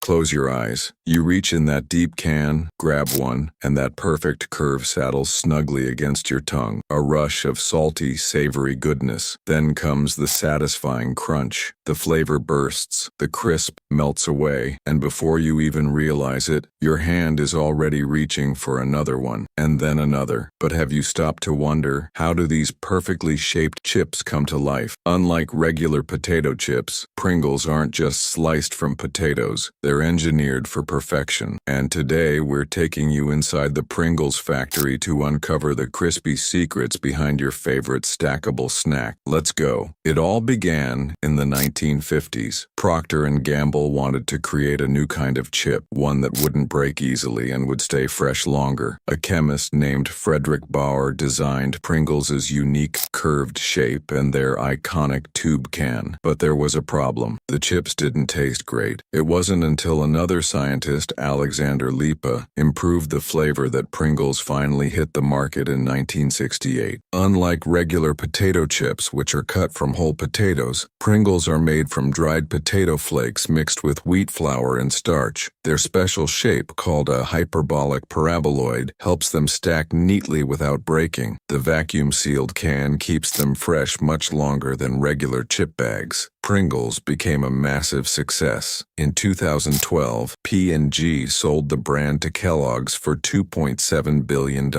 Close your eyes. You reach in that deep can, grab one, and that perfect curve settles snugly against your tongue. A rush of salty, savory goodness. Then comes the satisfying crunch. The flavor bursts, the crisp melts away, and before you even realize it, your hand is already reaching for another one, and then another. But have you stopped to wonder, how do these perfectly shaped chips come to life? Unlike regular potato chips, Pringles aren't just sliced from potatoes. They're engineered for perfection. And today we're taking you inside the Pringles factory to uncover the crispy secrets behind your favorite stackable snack. Let's go. It all began in the 1950s. Procter & Gamble wanted to create a new kind of chip, one that wouldn't break easily and would stay fresh longer. A chemist named Frederick Bauer designed Pringles' unique curved shape and their iconic tube can. But there was a problem. The chips didn't taste great. It wasn't until another scientist, Alexander Lipa, improved the flavor that Pringles finally hit the market in 1968. Unlike regular potato chips, which are cut from whole potatoes, Pringles are made from dried potato flakes mixed with wheat flour and starch. Their special shape, called a hyperbolic paraboloid, helps them stack neatly without breaking. The vacuum-sealed can keeps them fresh much longer than regular chip bags. Pringles became a massive success. In 2012, P&G sold the brand to Kellogg's for $2.7 billion.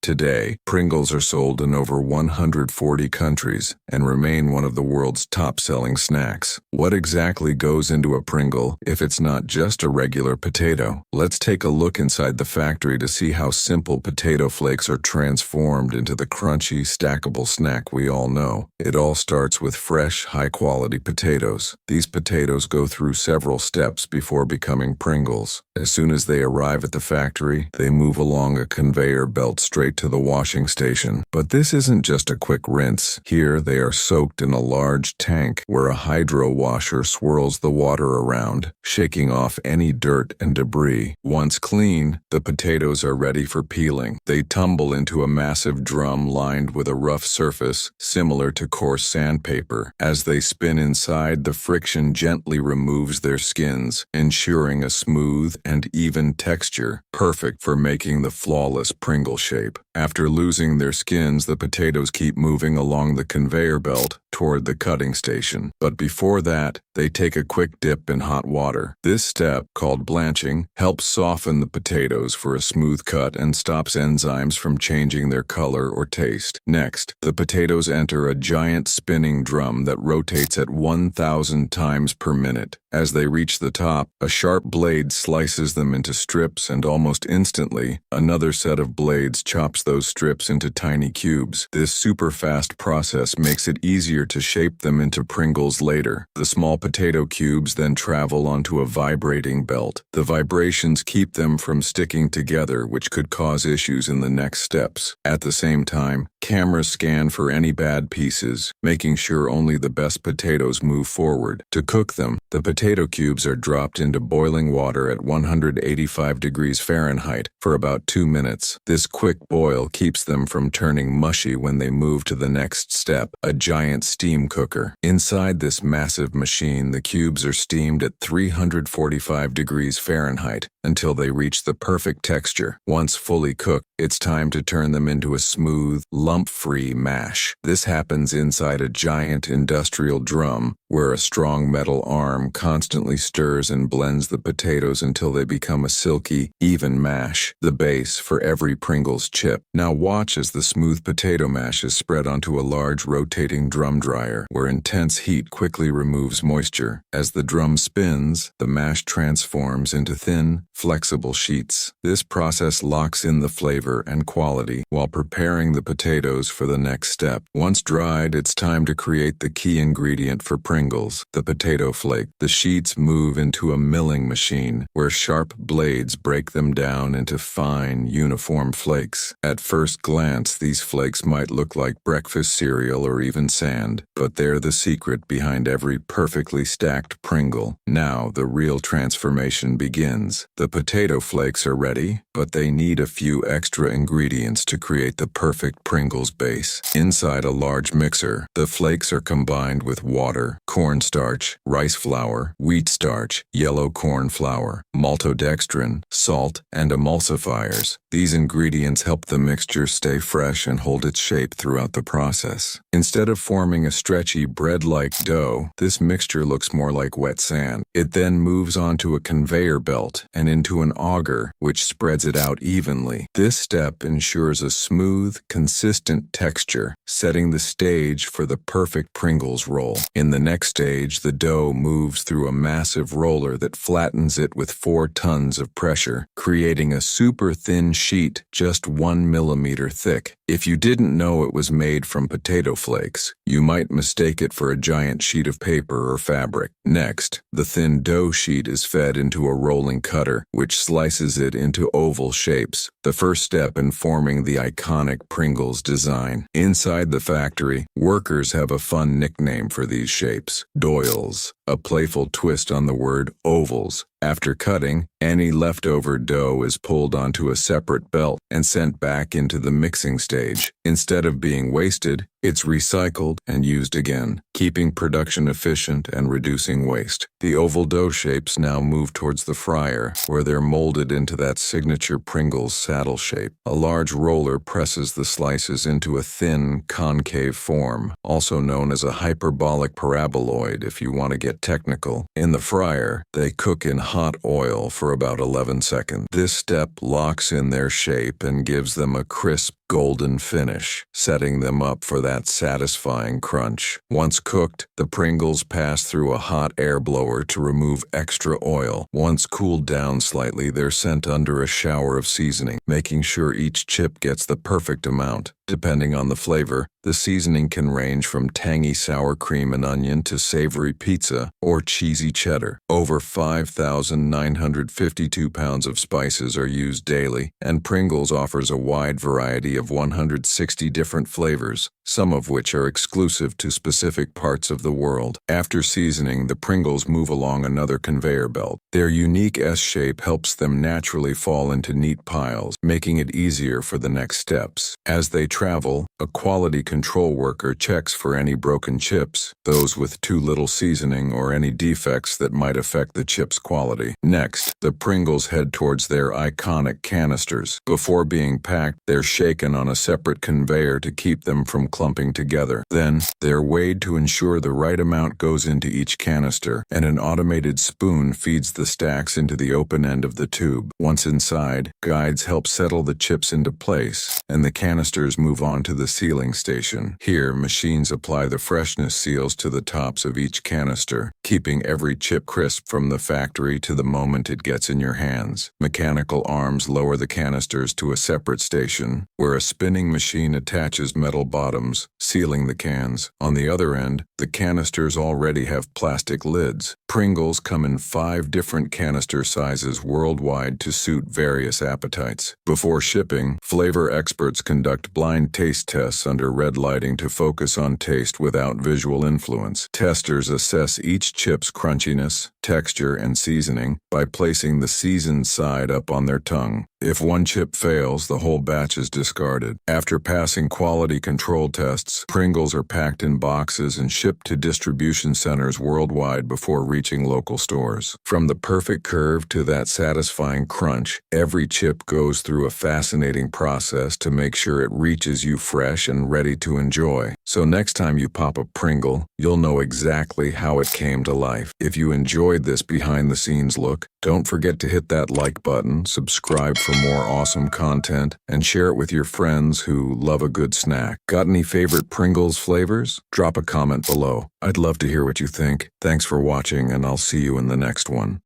Today, Pringles are sold in over 140 countries and remain one of the world's top-selling snacks. What exactly goes into a Pringle if it's not just a regular potato? Let's take a look inside the factory to see how simple potato flakes are transformed into the crunchy, stackable snack we all know. It all starts with fresh, high-quality potatoes. These potatoes go through several steps before becoming Pringles. As soon as they arrive at the factory, they move along a conveyor belt straight to the washing station. But this isn't just a quick rinse. Here, they are soaked in a large tank where a hydro washer swirls the water around, shaking off any dirt and debris. Once clean, the potatoes are ready for peeling. They tumble into a massive drum lined with a rough surface, similar to coarse sandpaper. As they spin inside, the friction gently removes their skins, ensuring a smooth and even texture, perfect for making the flawless Pringle shape. After losing their skins, the potatoes keep moving along the conveyor belt toward the cutting station. But before that, they take a quick dip in hot water. This step, called blanching, helps soften the potatoes for a smooth cut and stops enzymes from changing their color or taste. Next, the potatoes enter a giant spinning drum that rotates at 1,000 times per minute. As they reach the top, a sharp blade slices them into strips, and almost instantly, another set of blades chops those strips into tiny cubes. This super-fast process makes it easier to shape them into Pringles later. The small potato cubes then travel onto a vibrating belt. The vibrations keep them from sticking together, which could cause issues in the next steps. At the same time, cameras scan for any bad pieces, making sure only the best potatoes move forward. To cook them, the potato cubes are dropped into boiling water at 185 degrees Fahrenheit for about 2 minutes. This quick boil keeps them from turning mushy when they move to the next step, a giant steam cooker. Inside this massive machine, the cubes are steamed at 345 degrees Fahrenheit until they reach the perfect texture. Once fully cooked, it's time to turn them into a smooth, lump-free mash. This happens inside a giant industrial drum where a strong metal arm constantly stirs and blends the potatoes until they become a silky, even mash, the base for every Pringles chip. Now watch as the smooth potato mash is spread onto a large rotating drum dryer where intense heat quickly removes moisture. As the drum spins, the mash transforms into thin, flexible sheets. This process locks in the flavor and quality while preparing the potatoes for the next step. Once dried, it's time to create the key ingredient for Pringles, the potato flake. The sheets move into a milling machine where sharp blades break them down into fine, uniform flakes. At first glance, these flakes might look like breakfast cereal or even sand, but they're the secret behind every perfectly stacked Pringle. Now the real transformation begins. The potato flakes are ready, but they need a few extra ingredients to create the perfect Pringles base. Inside a large mixer, the flakes are combined with water, cornstarch, rice flour, wheat starch, yellow corn flour, maltodextrin, salt, and emulsifiers. These ingredients help the mixture stay fresh and hold its shape throughout the process. Instead of forming a stretchy bread-like dough, this mixture looks more like wet sand. It then moves onto a conveyor belt and into an auger, which spreads it out evenly. This step ensures a smooth, consistent texture, setting the stage for the perfect Pringles roll. In the next stage, the dough moves through a massive roller that flattens it with 4 tons of pressure, creating a super thin sheet just 1 millimeter thick. If you didn't know it was made from potato flakes, you might mistake it for a giant sheet of paper or fabric. Next, the thin dough sheet is fed into a rolling cutter, which slices it into oval shapes, the first step in forming the iconic Pringles design. Inside the factory, workers have a fun nickname for these shapes: Doyles, a playful twist on the word ovals. After cutting, any leftover dough is pulled onto a separate belt and sent back into the mixing stage. Instead of being wasted, it's recycled and used again, keeping production efficient and reducing waste. The oval dough shapes now move towards the fryer, where they're molded into that signature Pringles saddle shape. A large roller presses the slices into a thin, concave form, also known as a hyperbolic paraboloid if you want to get technical. In the fryer, they cook in hot oil for about 11 seconds. This step locks in their shape and gives them a crisp, golden finish, setting them up for that satisfying crunch. Once cooked, the Pringles pass through a hot air blower to remove extra oil. Once cooled down slightly, they're sent under a shower of seasoning, making sure each chip gets the perfect amount. Depending on the flavor, the seasoning can range from tangy sour cream and onion to savory pizza or cheesy cheddar. Over 5,952 pounds of spices are used daily, and Pringles offers a wide variety of 160 different flavors, some of which are exclusive to specific parts of the world. After seasoning, the Pringles move along another conveyor belt. Their unique S-shape helps them naturally fall into neat piles, making it easier for the next steps. As they travel, a quality control worker checks for any broken chips, those with too little seasoning, or any defects that might affect the chip's quality. Next, the Pringles head towards their iconic canisters. Before being packed, they're shaken on a separate conveyor to keep them from clumping together. Then, they're weighed to ensure the right amount goes into each canister, and an automated spoon feeds the stacks into the open end of the tube. Once inside, guides help settle the chips into place, and the canisters move on to the sealing station. Here, machines apply the freshness seals to the tops of each canister, keeping every chip crisp from the factory to the moment it gets in your hands. Mechanical arms lower the canisters to a separate station, where a spinning machine attaches metal bottoms, sealing the cans. On the other end, the canisters already have plastic lids. Pringles come in 5 different canister sizes worldwide to suit various appetites. Before shipping, flavor experts conduct blind taste tests under red lighting to focus on taste without visual influence. Testers assess each chip's crunchiness, texture, and seasoning by placing the seasoned side up on their tongue. If one chip fails, the whole batch is discarded. After passing quality control tests, Pringles are packed in boxes and shipped to distribution centers worldwide before reaching local stores. From the perfect curve to that satisfying crunch, every chip goes through a fascinating process to make sure it reaches you fresh and ready to enjoy. So next time you pop a Pringle, you'll know exactly how it came to life. If you enjoyed this behind-the-scenes look, don't forget to hit that like button, subscribe for more awesome content, and share it with your friends who love a good snack. Got any favorite Pringles flavors? Drop a comment below. I'd love to hear what you think. Thanks for watching, and I'll see you in the next one.